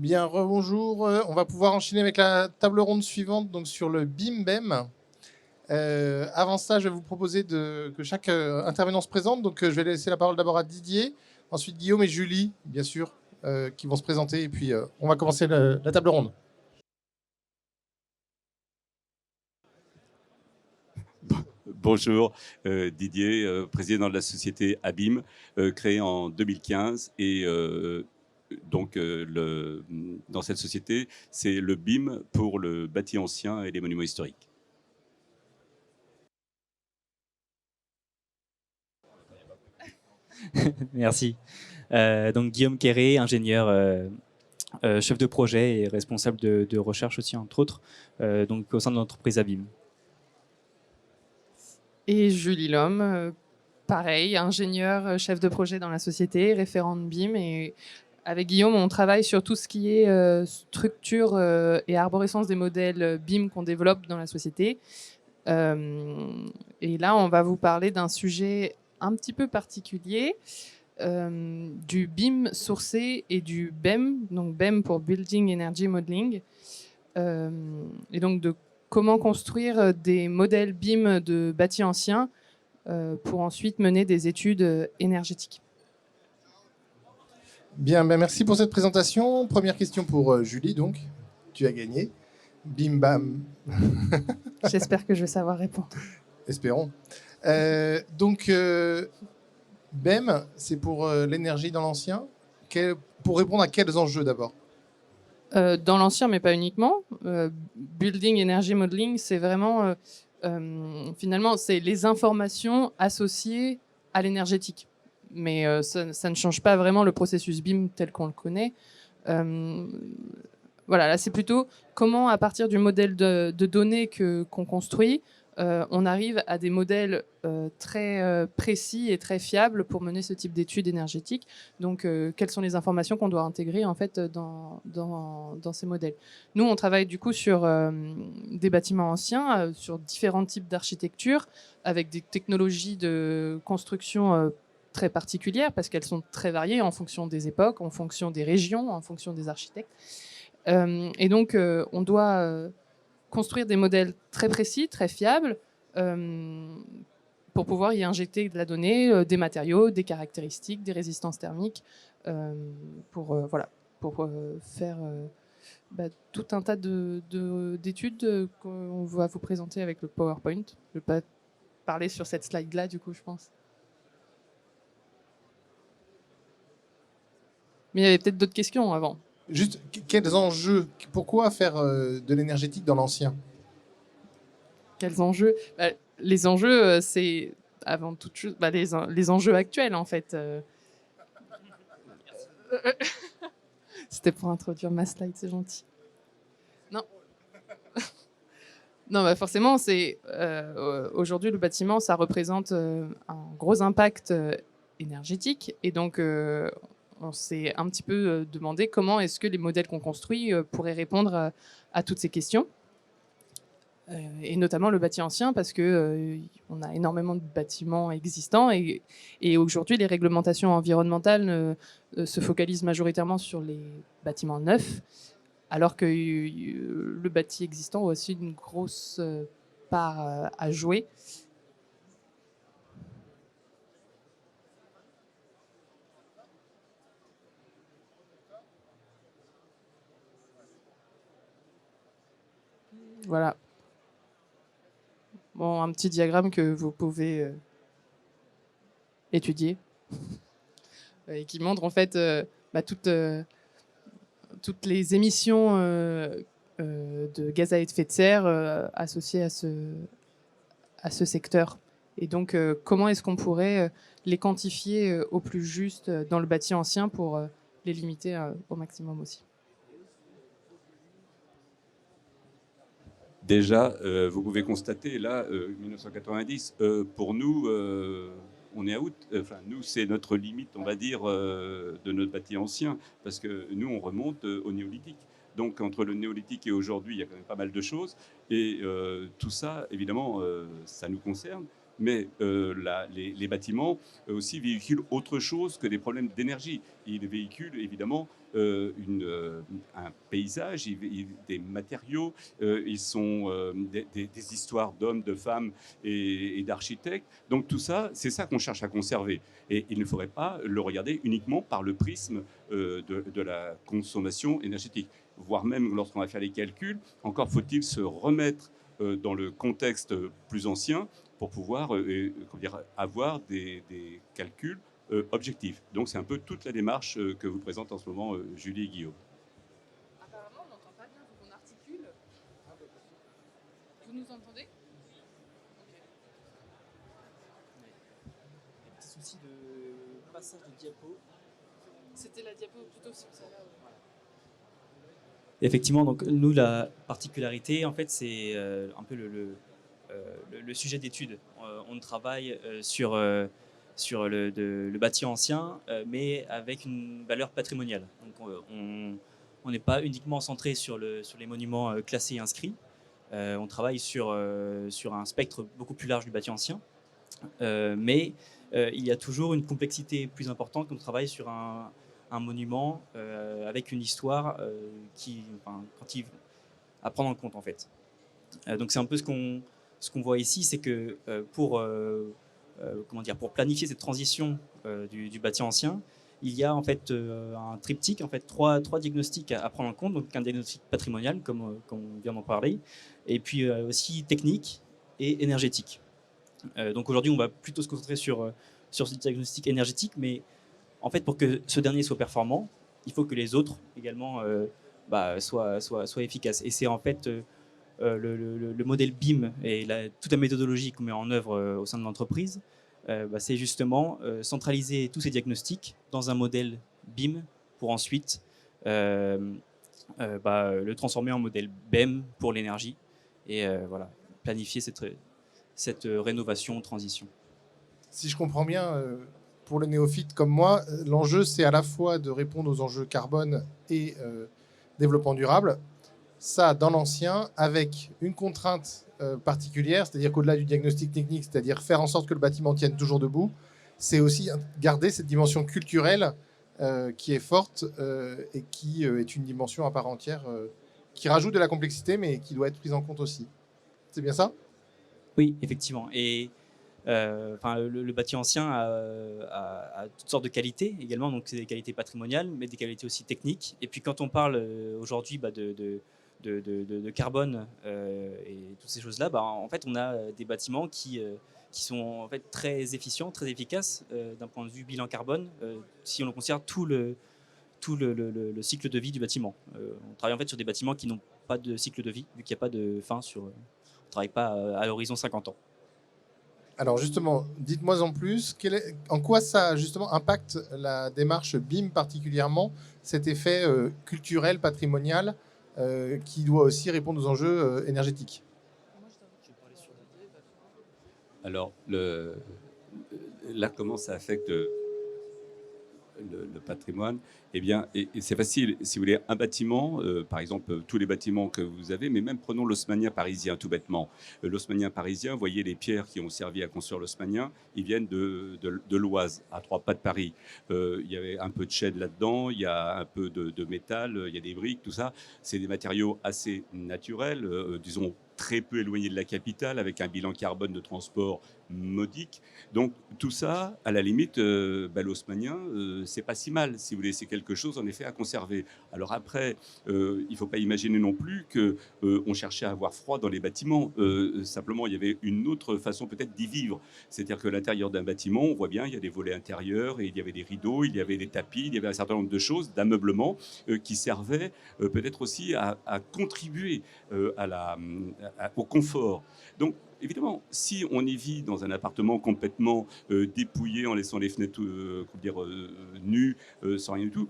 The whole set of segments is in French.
Bien, rebonjour. On va pouvoir enchaîner avec la table ronde suivante, donc sur le BIM-BEM. Avant ça, je vais vous proposer que chaque intervenant se présente. Donc, je vais laisser la parole d'abord à Didier, ensuite Guillaume et Julie, bien sûr, qui vont se présenter. Et puis, on va commencer la table ronde. Bonjour, Didier, président de la société Abim, créée en 2015. Et donc, dans cette société, c'est le BIM pour le bâti ancien et les monuments historiques. Merci. Donc Guillaume Quéré, ingénieur, chef de projet et responsable de recherche aussi, entre autres, donc au sein de l'entreprise Abim. Et Julie Lhomme, pareil, ingénieur, chef de projet dans la société, référente BIM. Et avec Guillaume, on travaille sur tout ce qui est structure et arborescence des modèles BIM qu'on développe dans la société. Et là, on va vous parler d'un sujet un petit peu particulier, du BIM sourcé et du BEM, donc BEM pour Building Energy Modeling, et donc de comment construire des modèles BIM de bâtis anciens pour ensuite mener des études énergétiques. Bien, ben merci pour cette présentation. Première question pour Julie, donc. Tu as gagné. Bim, bam. J'espère que je vais savoir répondre. Espérons. Donc, BEM, c'est pour l'énergie dans l'ancien. Pour répondre à quels enjeux d'abord? Dans l'ancien, mais pas uniquement. Building Energy Modeling, c'est vraiment, finalement, c'est les informations associées à l'énergétique. Mais ça ne change pas vraiment le processus BIM tel qu'on le connaît. Voilà, là, c'est plutôt comment, à partir du modèle de données qu'on construit, on arrive à des modèles très précis et très fiables pour mener ce type d'études énergétiques. Donc, quelles sont les informations qu'on doit intégrer en fait dans ces modèles? Nous, on travaille du coup sur des bâtiments anciens, sur différents types d'architecture, avec des technologies de construction très particulières, parce qu'elles sont très variées en fonction des époques, en fonction des régions, en fonction des architectes. Et donc, on doit construire des modèles très précis, très fiables, pour pouvoir y injecter de la donnée, des matériaux, des caractéristiques, des résistances thermiques, pour faire tout un tas d'études qu'on va vous présenter avec le PowerPoint. Je ne vais pas parler sur cette slide-là, du coup, je pense. Mais il y avait peut-être d'autres questions avant. Juste, quels enjeux? Pourquoi faire de l'énergétique dans l'ancien? Quels enjeux? Les enjeux, c'est avant toute chose les enjeux actuels, en fait. C'était pour introduire ma slide, c'est gentil. Non. Non, forcément, aujourd'hui le bâtiment, ça représente un gros impact énergétique, et donc on s'est un petit peu demandé comment est-ce que les modèles qu'on construit pourraient répondre à toutes ces questions. Et notamment le bâti ancien, parce que on a énormément de bâtiments existants, et aujourd'hui les réglementations environnementales se focalisent majoritairement sur les bâtiments neufs, alors que le bâti existant a aussi une grosse part à jouer. Voilà. Bon, un petit diagramme que vous pouvez étudier et qui montre en fait toutes les émissions de gaz à effet de serre associées à ce secteur. Et donc, comment est-ce qu'on pourrait les quantifier au plus juste dans le bâti ancien pour les limiter au maximum aussi? Déjà, vous pouvez constater, là, 1990, pour nous, on est out. Enfin, nous, c'est notre limite, on va dire, de notre bâti ancien, parce que nous, on remonte au néolithique. Donc, entre le néolithique et aujourd'hui, il y a quand même pas mal de choses. Et tout ça, évidemment, ça nous concerne. Mais les bâtiments aussi véhiculent autre chose que des problèmes d'énergie. Ils véhiculent, évidemment, un paysage, des matériaux, ils sont des histoires d'hommes, de femmes et d'architectes. Donc tout ça, c'est ça qu'on cherche à conserver. Et il ne faudrait pas le regarder uniquement par le prisme de la consommation énergétique. Voire même lorsqu'on va faire les calculs, encore faut-il se remettre dans le contexte plus ancien pour pouvoir avoir des calculs objectifs. Donc c'est un peu toute la démarche que vous présente en ce moment Julie et Guillaume. Apparemment, on n'entend pas bien, faut qu'on articule. Vous nous entendez? Un petit souci de passage de diapo. C'était la diapo plutôt sur celle-là. Effectivement, donc nous, la particularité, en fait, c'est un peu le sujet d'étude. On travaille sur le bâti ancien, mais avec une valeur patrimoniale. Donc, on n'est pas uniquement centré sur les monuments classés et inscrits. On travaille sur un spectre beaucoup plus large du bâti ancien, mais il y a toujours une complexité plus importante quand on travaille sur un monument avec une histoire à prendre en compte en fait. Donc c'est un peu ce qu'on voit ici, c'est que pour planifier cette transition du bâti ancien, il y a en fait un triptyque, en fait trois diagnostics à prendre en compte. Donc un diagnostic patrimonial comme on vient d'en parler, et puis aussi technique et énergétique. Donc aujourd'hui on va plutôt se concentrer sur ce diagnostic énergétique, mais en fait, pour que ce dernier soit performant, il faut que les autres également soient efficaces. Et c'est en fait le modèle BIM et toute la méthodologie qu'on met en œuvre au sein de l'entreprise, c'est justement centraliser tous ces diagnostics dans un modèle BIM pour ensuite le transformer en modèle BEM pour l'énergie et planifier cette rénovation, transition. Si je comprends bien, pour le néophyte comme moi, l'enjeu, c'est à la fois de répondre aux enjeux carbone et développement durable. Ça, dans l'ancien, avec une contrainte particulière, c'est-à-dire qu'au-delà du diagnostic technique, c'est-à-dire faire en sorte que le bâtiment tienne toujours debout, c'est aussi garder cette dimension culturelle qui est forte et qui est une dimension à part entière qui rajoute de la complexité, mais qui doit être prise en compte aussi. C'est bien ça? Oui, effectivement. Et le bâti ancien a toutes sortes de qualités également, donc c'est des qualités patrimoniales, mais des qualités aussi techniques. Et puis quand on parle aujourd'hui de carbone et toutes ces choses-là, en fait, on a des bâtiments qui sont en fait très efficients, très efficaces d'un point de vue bilan carbone, si on considère tout le cycle de vie du bâtiment. On travaille en fait sur des bâtiments qui n'ont pas de cycle de vie, vu qu'il n'y a pas de fin on ne travaille pas à l'horizon 50 ans. Alors justement, dites-moi en plus, en quoi ça justement impacte la démarche BIM particulièrement, cet effet culturel, patrimonial, qui doit aussi répondre aux enjeux énergétiques. Alors, là, comment ça affecte le patrimoine? Eh bien, et c'est facile. Si vous voulez, un bâtiment, par exemple, tous les bâtiments que vous avez, mais même prenons l'haussmannien parisien, tout bêtement. L'haussmannien parisien, vous voyez les pierres qui ont servi à construire l'haussmannien, ils viennent de l'Oise, à 3 pas de Paris. Il y avait un peu de chêne là-dedans, il y a un peu de métal, il y a des briques, tout ça. C'est des matériaux assez naturels, disons très peu éloignés de la capitale, avec un bilan carbone de transport modique. Donc tout ça, à la limite, l'haussmannien, c'est pas si mal, si vous voulez, c'est quelque chose en effet à conserver. Alors après, il ne faut pas imaginer non plus qu'on cherchait à avoir froid dans les bâtiments. Simplement, il y avait une autre façon peut-être d'y vivre. C'est-à-dire que l'intérieur d'un bâtiment, on voit bien, il y a des volets intérieurs, et il y avait des rideaux, il y avait des tapis, il y avait un certain nombre de choses, d'ameublement, qui servaient peut-être aussi à contribuer au confort. Donc, évidemment, si on y vit dans un appartement complètement dépouillé, en laissant les fenêtres nues, sans rien du tout,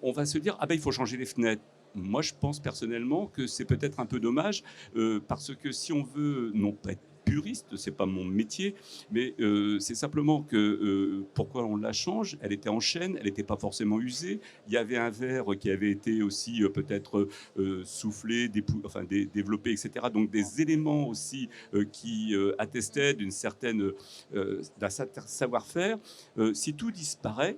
on va se dire « Ah ben, il faut changer les fenêtres ». Moi, je pense personnellement que c'est peut-être un peu dommage, parce que si on veut, non pas être puriste, c'est pas mon métier, mais c'est simplement que pourquoi on la change? Elle était en chêne, elle n'était pas forcément usée. Il y avait un verre qui avait été aussi peut-être soufflé, développé, etc. Donc des éléments aussi qui attestaient d'un certain savoir-faire. Si tout disparaît,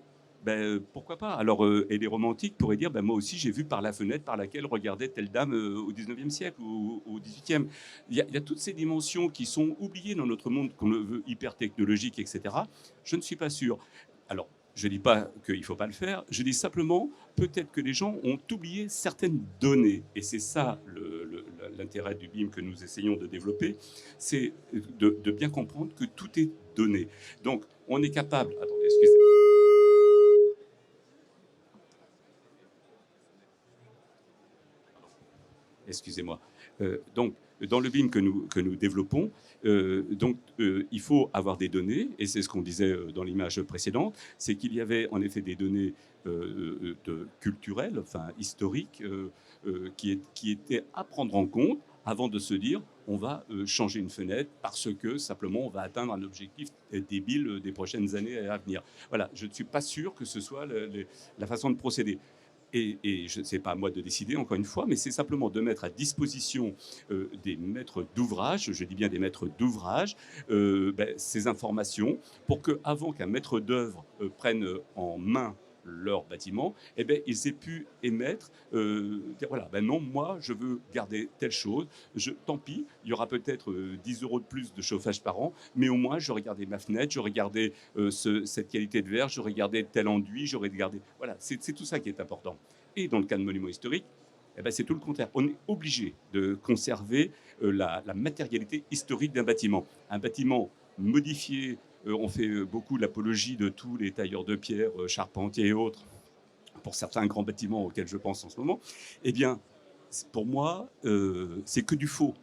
pourquoi pas? Alors, et les romantiques pourraient dire, moi aussi j'ai vu par la fenêtre par laquelle regardait telle dame au 19e siècle ou au 18e. Il y a toutes ces dimensions qui sont oubliées dans notre monde qu'on le veut hyper technologique, etc. Je ne suis pas sûr. Alors, je ne dis pas qu'il ne faut pas le faire, je dis simplement peut-être que les gens ont oublié certaines données. Et c'est ça l'intérêt du BIM que nous essayons de développer, c'est de bien comprendre que tout est donné. Donc, on est capable... Attendez, excusez-moi. Excusez-moi. Donc, dans le BIM que nous développons, il faut avoir des données, et c'est ce qu'on disait dans l'image précédente, c'est qu'il y avait en effet des données culturelles, enfin historiques, qui étaient à prendre en compte avant de se dire on va changer une fenêtre parce que simplement on va atteindre un objectif débile des prochaines années à venir. Voilà, je ne suis pas sûr que ce soit la façon de procéder. Et ce n'est pas à moi de décider, encore une fois, mais c'est simplement de mettre à disposition des maîtres d'ouvrage, je dis bien des maîtres d'ouvrage, ces informations pour qu'avant qu'un maître d'œuvre prenne en main leur bâtiment, ils aient pu émettre, dire voilà, non, moi, je veux garder telle chose, tant pis, il y aura peut-être 10 € de plus de chauffage par an, mais au moins, j'aurais gardé ma fenêtre, j'aurais gardé cette qualité de verre, j'aurais gardé tel enduit, j'aurais gardé... Voilà, c'est tout ça qui est important. Et dans le cas de monuments historiques, c'est tout le contraire. On est obligé de conserver la matérialité historique d'un bâtiment. Un bâtiment modifié, on fait beaucoup l'apologie de tous les tailleurs de pierre, charpentiers et autres, pour certains grands bâtiments auxquels je pense en ce moment. Eh bien, pour moi, c'est que du faux.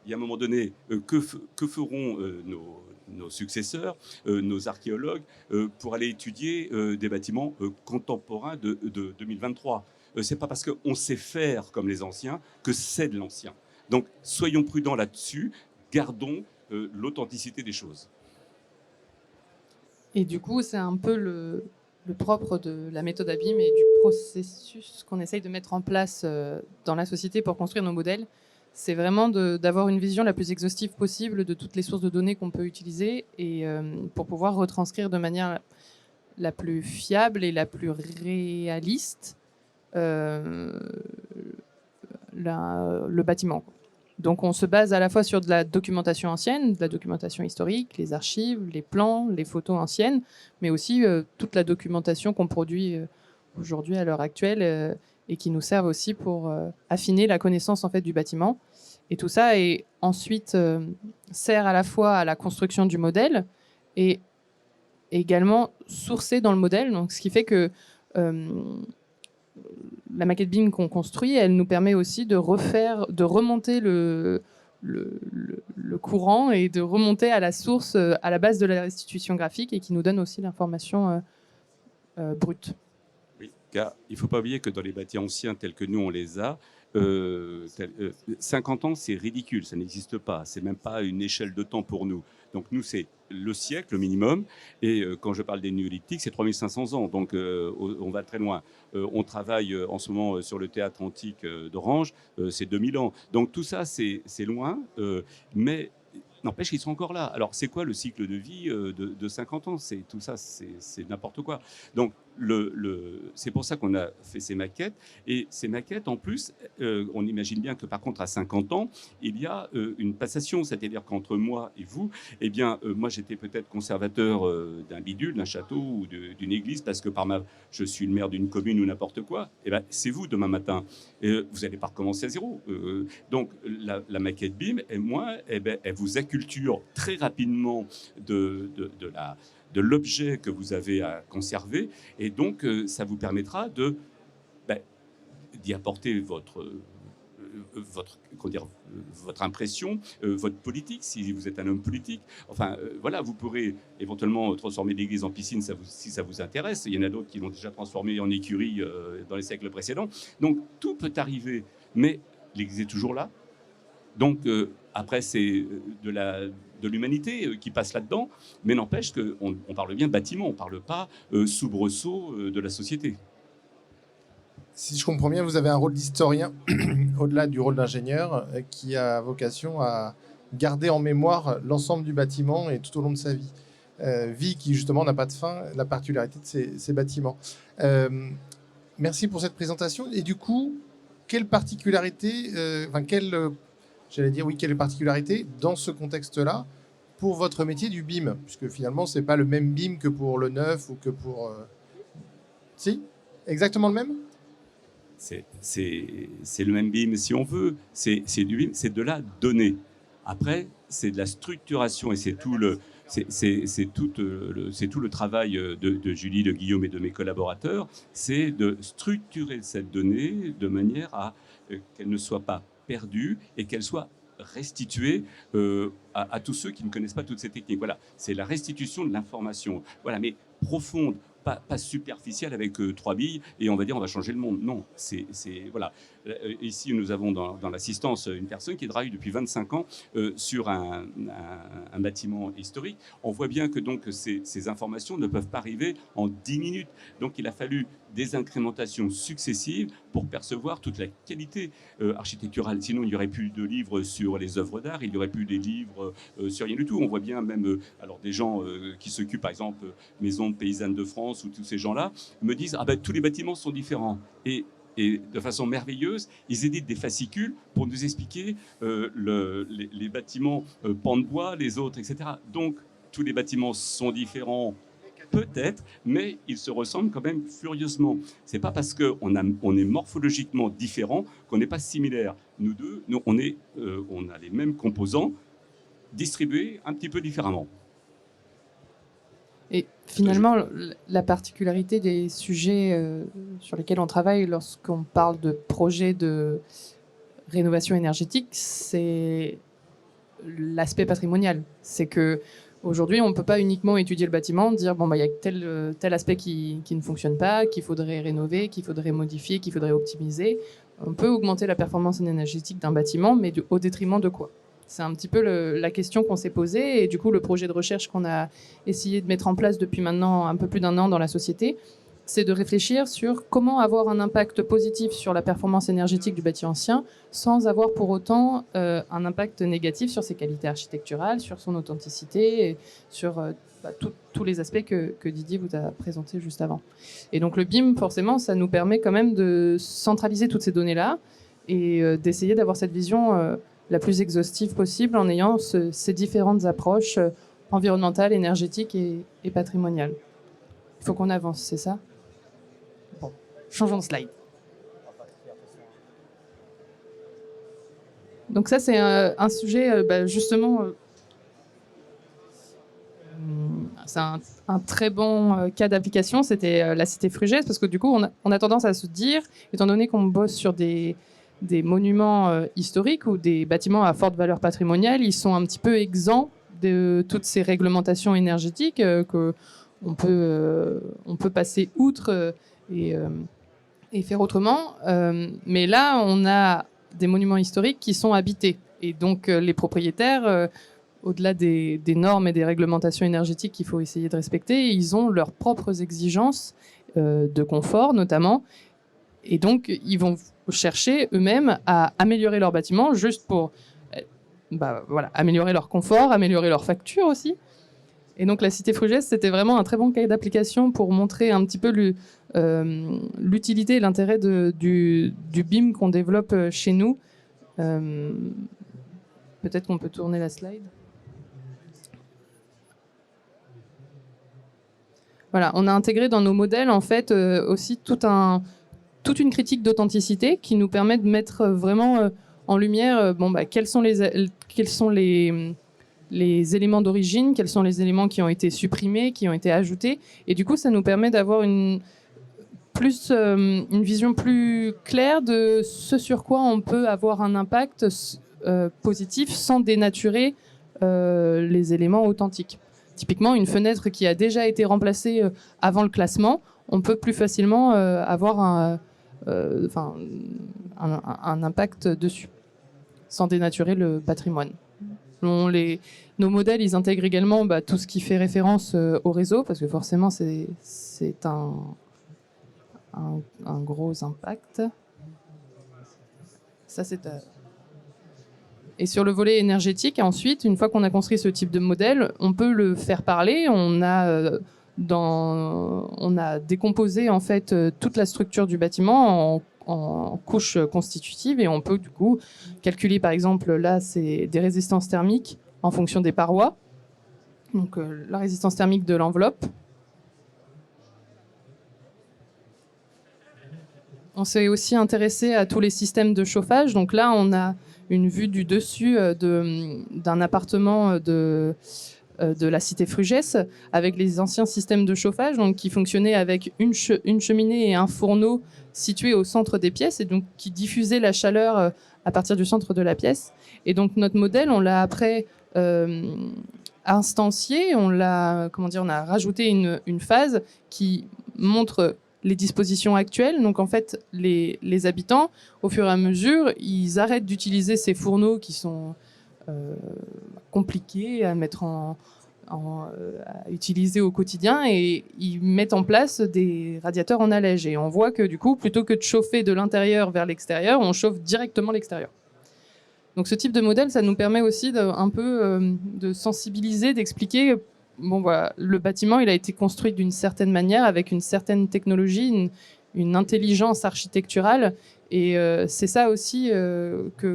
Il y a un moment donné, que feront nos successeurs, nos archéologues, pour aller étudier des bâtiments contemporains de 2023 ? C'est pas parce qu'on sait faire comme les anciens que c'est de l'ancien. Donc, soyons prudents là-dessus, gardons l'authenticité des choses. Et du coup, c'est un peu le propre de la méthode ABIM et du processus qu'on essaye de mettre en place dans la société pour construire nos modèles. C'est vraiment d'avoir une vision la plus exhaustive possible de toutes les sources de données qu'on peut utiliser et pour pouvoir retranscrire de manière la plus fiable et la plus réaliste le bâtiment. Donc on se base à la fois sur de la documentation ancienne, de la documentation historique, les archives, les plans, les photos anciennes, mais aussi toute la documentation qu'on produit aujourd'hui à l'heure actuelle et qui nous servent aussi pour affiner la connaissance en fait du bâtiment. Et tout ça est ensuite sert à la fois à la construction du modèle et également sourcé dans le modèle. Donc ce qui fait que la maquette BIM qu'on construit, elle nous permet aussi de remonter le courant et de remonter à la source, à la base de la restitution graphique et qui nous donne aussi l'information brute. Oui, car il ne faut pas oublier que dans les bâtis anciens tels que nous on les a, 50 ans c'est ridicule, ça n'existe pas, c'est même pas une échelle de temps pour nous. Donc nous c'est le siècle minimum, et quand je parle des néolithiques, c'est 3500 ans, donc on va très loin. On travaille en ce moment sur le théâtre antique d'Orange, c'est 2000 ans. Donc tout ça, c'est loin, mais n'empêche qu'ils sont encore là. Alors c'est quoi le cycle de vie de 50 ans? Tout ça, c'est n'importe quoi. Donc c'est pour ça qu'on a fait ces maquettes, et ces maquettes, en plus, on imagine bien que par contre, à 50 ans, il y a une passation, c'est-à-dire qu'entre moi et vous, eh bien, moi, j'étais peut-être conservateur d'un bidule, d'un château ou d'une église parce que je suis le maire d'une commune ou n'importe quoi. Eh ben, c'est vous demain matin. Vous n'allez pas recommencer à zéro. Donc, la maquette BIM, et moi, elle vous acculture très rapidement de l'objet que vous avez à conserver, et donc ça vous permettra d'y apporter votre impression, votre politique, si vous êtes un homme politique. Enfin, voilà, vous pourrez éventuellement transformer l'église en piscine si ça vous intéresse. Il y en a d'autres qui l'ont déjà transformée en écurie dans les siècles précédents. Donc, tout peut arriver, mais l'église est toujours là. Donc, après, c'est de l'humanité qui passe là-dedans, mais n'empêche qu'on parle bien de bâtiment, on ne parle pas soubresaut de la société. Si je comprends bien, vous avez un rôle d'historien, au-delà du rôle d'ingénieur, qui a vocation à garder en mémoire l'ensemble du bâtiment et tout au long de sa vie. vie qui justement n'a pas de fin, la particularité de ces bâtiments. Merci pour cette présentation. Et du coup, quelle particularité, quelle particularité dans ce contexte-là pour votre métier du BIM, puisque finalement c'est pas le même BIM que pour le neuf ou que pour... Si, exactement le même. C'est le même BIM si on veut, c'est du BIM, c'est de la donnée. Après, c'est de la structuration et c'est tout le travail de Julie, de Guillaume et de mes collaborateurs, c'est de structurer cette donnée de manière à qu'elle ne soit pas perdue et qu'elle soit restituée à tous ceux qui ne connaissent pas toutes ces techniques. Voilà, c'est la restitution de l'information. Voilà, mais profonde. Pas superficielle avec 3 billes et on va dire on va changer le monde. Non, voilà. Ici, nous avons dans l'assistance une personne qui travaille depuis 25 ans sur un bâtiment historique. On voit bien que donc ces informations ne peuvent pas arriver en 10 minutes. Donc il a fallu des incrémentations successives pour percevoir toute la qualité architecturale. Sinon, il n'y aurait plus de livres sur les œuvres d'art, il n'y aurait plus des livres sur rien du tout. On voit bien même alors des gens qui s'occupent, par exemple, Maison paysanne de France ou tous ces gens-là, me disent « Ah ben, tous les bâtiments sont différents ». Et de façon merveilleuse, ils éditent des fascicules pour nous expliquer les bâtiments pans de bois, les autres, etc. Donc, tous les bâtiments sont différents, peut-être, mais ils se ressemblent quand même furieusement. C'est pas parce qu'on est morphologiquement différents qu'on n'est pas similaires. Nous deux, on a les mêmes composants distribués un petit peu différemment. Et finalement, la particularité des sujets sur lesquels on travaille lorsqu'on parle de projets de rénovation énergétique, c'est l'aspect patrimonial. C'est que aujourd'hui, on ne peut pas uniquement étudier le bâtiment, dire bon, bah, y a tel aspect qui ne fonctionne pas, qu'il faudrait rénover, qu'il faudrait modifier, qu'il faudrait optimiser. On peut augmenter la performance énergétique d'un bâtiment, mais au détriment de quoi ? C'est un petit peu la question qu'on s'est posée. Et du coup, le projet de recherche qu'on a essayé de mettre en place depuis maintenant un peu plus d'1 an dans la société, c'est de réfléchir sur comment avoir un impact positif sur la performance énergétique du bâti ancien sans avoir pour autant un impact négatif sur ses qualités architecturales, sur son authenticité, et sur tous les aspects que Didier vous a présentés juste avant. Et donc le BIM, forcément, ça nous permet quand même de centraliser toutes ces données-là et d'essayer d'avoir cette vision la plus exhaustive possible en ayant ces différentes approches environnementales, énergétiques et patrimoniales. Il faut qu'on avance, c'est ça ? Bon, changeons de slide. Donc ça, c'est un sujet, justement, c'est un très bon cas d'application, c'était la cité Frugès, parce que du coup, on a tendance à se dire, étant donné qu'on bosse sur des monuments historiques ou des bâtiments à forte valeur patrimoniale, ils sont un petit peu exempts de toutes ces réglementations énergétiques qu'on peut passer outre et faire autrement. Mais là, on a des monuments historiques qui sont habités. Et donc, les propriétaires, au-delà des normes et des réglementations énergétiques qu'il faut essayer de respecter, ils ont leurs propres exigences de confort, notamment. Et donc, ils vont chercher eux-mêmes à améliorer leur bâtiment juste pour améliorer leur confort, améliorer leur facture aussi. Et donc, la cité Frugès, c'était vraiment un très bon cas d'application pour montrer un petit peu l'utilité et l'intérêt du BIM qu'on développe chez nous. Peut-être qu'on peut tourner la slide. Voilà, on a intégré dans nos modèles, en fait, aussi toute une critique d'authenticité qui nous permet de mettre vraiment en lumière quels sont les éléments d'origine, quels sont les éléments qui ont été supprimés, qui ont été ajoutés. Et du coup, ça nous permet d'avoir une vision plus claire de ce sur quoi on peut avoir un impact positif sans dénaturer les éléments authentiques. Typiquement, une fenêtre qui a déjà été remplacée avant le classement, on peut plus facilement avoir un impact dessus, sans dénaturer le patrimoine. Nos modèles, ils intègrent également tout ce qui fait référence au réseau, parce que forcément, c'est un gros impact. Ça, c'est Et sur le volet énergétique, ensuite, une fois qu'on a construit ce type de modèle, on peut le faire parler. On a décomposé en fait toute la structure du bâtiment en couches constitutives et on peut du coup calculer par exemple là c'est des résistances thermiques en fonction des parois. Donc la résistance thermique de l'enveloppe. On s'est aussi intéressé à tous les systèmes de chauffage. Donc là, on a une vue du dessus d'un appartement de la cité Frugès avec les anciens systèmes de chauffage donc, qui fonctionnaient avec une cheminée et un fourneau situés au centre des pièces et donc qui diffusaient la chaleur à partir du centre de la pièce. Et donc notre modèle, on l'a après instancié, on a rajouté une phase qui montre les dispositions actuelles. Donc en fait, les habitants, au fur et à mesure, ils arrêtent d'utiliser ces fourneaux qui sont compliqués à mettre à utiliser au quotidien et ils mettent en place des radiateurs en allège. Et on voit que du coup, plutôt que de chauffer de l'intérieur vers l'extérieur, on chauffe directement l'extérieur. Donc ce type de modèle, ça nous permet aussi de sensibiliser, d'expliquer bon, voilà, le bâtiment il a été construit d'une certaine manière, avec une certaine technologie, une intelligence architecturale. Et c'est ça aussi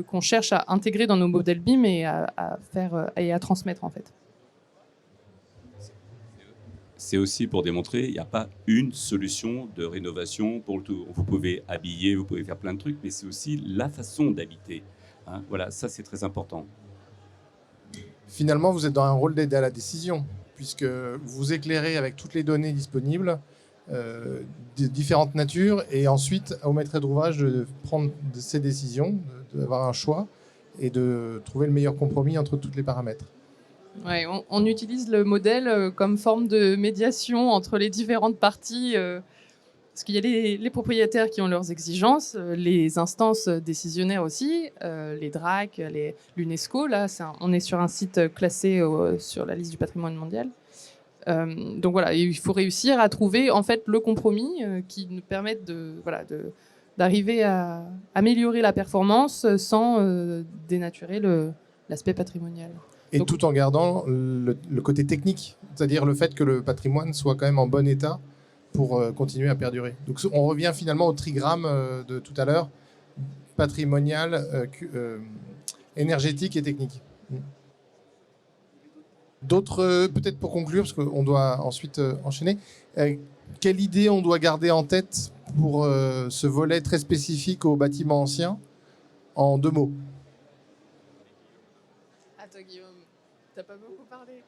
qu'on cherche à intégrer dans nos modèles BIM et à faire et à transmettre en fait. C'est aussi pour démontrer qu'il n'y a pas une solution de rénovation pour le tout. Vous pouvez habiller, vous pouvez faire plein de trucs, mais c'est aussi la façon d'habiter. Hein, voilà, ça c'est très important. Finalement, vous êtes dans un rôle d'aide à la décision, puisque vous éclairez avec toutes les données disponibles de différentes natures, et ensuite au maître d'ouvrage de prendre ces décisions, d'avoir un choix et de trouver le meilleur compromis entre tous les paramètres. Ouais, on utilise le modèle comme forme de médiation entre les différentes parties, parce qu'il y a les propriétaires qui ont leurs exigences, les instances décisionnaires aussi, les DRAC, l'UNESCO. Là, on est sur un site classé sur la liste du patrimoine mondial. Donc voilà, il faut réussir à trouver en fait le compromis qui nous permette d'arriver à améliorer la performance sans dénaturer l'aspect patrimonial. Et donc, tout en gardant le côté technique, c'est-à-dire le fait que le patrimoine soit quand même en bon état pour continuer à perdurer. Donc on revient finalement au trigramme de tout à l'heure, patrimonial, énergétique et technique. D'autres, peut-être pour conclure, parce qu'on doit ensuite enchaîner, quelle idée on doit garder en tête pour ce volet très spécifique aux bâtiments anciens en 2 mots? Attends Guillaume, t'as pas beaucoup parlé.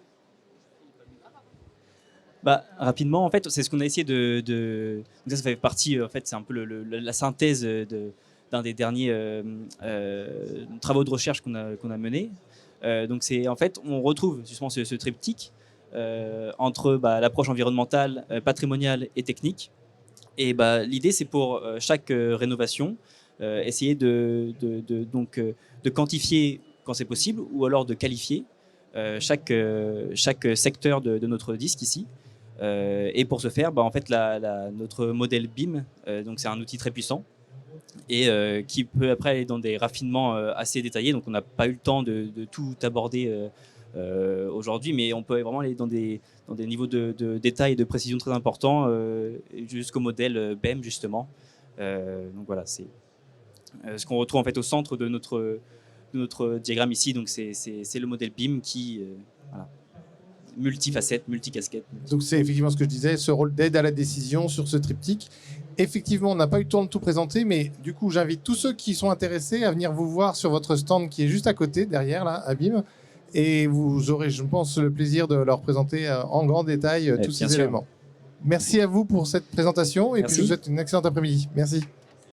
Bah, rapidement, en fait, c'est ce qu'on a essayé donc ça fait partie, en fait, c'est un peu la synthèse d'un des derniers travaux de recherche qu'on a menés. Donc c'est en fait, on retrouve justement ce triptyque entre l'approche environnementale, patrimoniale et technique. Et l'idée, c'est pour chaque rénovation, essayer de quantifier quand c'est possible, ou alors de qualifier chaque secteur de notre disque ici. Et pour ce faire, en fait, notre modèle BIM, donc c'est un outil très puissant et qui peut après aller dans des raffinements assez détaillés. Donc on n'a pas eu le temps de tout aborder aujourd'hui, mais on peut vraiment aller dans des niveaux de détail et de précision très importants jusqu'au modèle BEM justement. Donc voilà, c'est ce qu'on retrouve en fait au centre de notre diagramme ici. Donc c'est le modèle BIM qui voilà, multifacette, multicasquette. Donc c'est effectivement ce que je disais, ce rôle d'aide à la décision sur ce triptyque. Effectivement, on n'a pas eu le temps de tout présenter, mais du coup, j'invite tous ceux qui sont intéressés à venir vous voir sur votre stand qui est juste à côté, derrière, là, à BIM. Et vous aurez, je pense, le plaisir de leur présenter en grand détail tous ces éléments. Merci à vous pour cette présentation et puis je vous souhaite une excellente après-midi. Merci.